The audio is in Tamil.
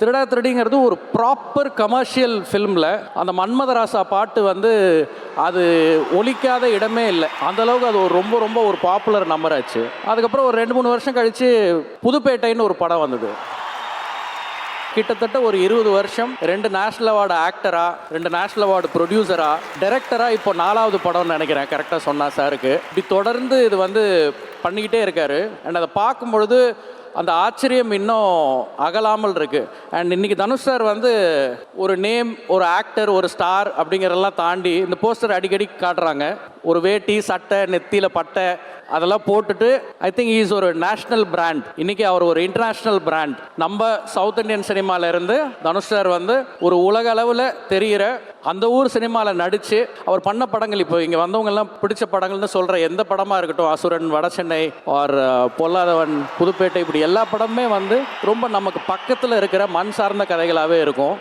திருடா திருடிங்கிறது ஒரு ப்ராப்பர் கமர்ஷியல் ஃபிலிமில் அந்த மன்மதராசா பாட்டு வந்து அது ஒலிக்காத இடமே இல்லை. அந்தளவுக்கு அது ஒரு ரொம்ப ரொம்ப ஒரு பாப்புலர் நம்பர் ஆச்சு. அதுக்கப்புறம் ஒரு 2-3 வருஷம் கழித்து புதுப்பேட்டைன்னு ஒரு படம் வந்தது. கிட்டத்தட்ட ஒரு 20 வருஷம் 2 நேஷ்னல் அவார்டு ஆக்டரா, 2 நேஷ்னல் அவார்டு ப்ரொடியூசரா, டைரக்டரா, இப்போ 4வது படம்னு நினைக்கிறேன் கரெக்டாக சொன்னா சாருக்கு. இப்படி தொடர்ந்து இது வந்து பண்ணிக்கிட்டே இருக்காரு. அண்ட் அதை பார்க்கும்பொழுது அந்த ஆச்சரியம் இன்னும் அகலாமல் இருக்கு. அண்ட் இன்னைக்கு தனுஷ் சார் வந்து ஒரு நேம், ஒரு ஆக்டர், ஒரு ஸ்டார் அப்படிங்கிறதெல்லாம் தாண்டி இந்த போஸ்டர் அடிக்கடி காட்டுறாங்க. ஒரு வேட்டி, சட்டை, நெத்தியில் பட்டை அதெல்லாம் போட்டுட்டு ஐ திங்க் இஸ் ஒரு நேஷ்னல் பிராண்ட். இன்னைக்கு அவர் ஒரு இன்டர்நேஷ்னல் பிராண்ட். நம்ம சவுத் இந்தியன் சினிமால இருந்து தனுஷ் சார் வந்து ஒரு உலக அளவில் தெரிகிற அந்த ஊர் சினிமாவில் நடித்து அவர் பண்ண படங்கள், இப்போ இங்கே வந்தவங்கெல்லாம் பிடிச்ச படங்கள்னு சொல்கிற எந்த படமாக இருக்கட்டும், அசுரன், வடசென்னை ஆர் பொல்லாதவன், புதுப்பேட்டை, இப்படி எல்லா படமுமே வந்து ரொம்ப நமக்கு பக்கத்தில் இருக்கிற மண் சார்ந்த கதைகளாகவே இருக்கும்.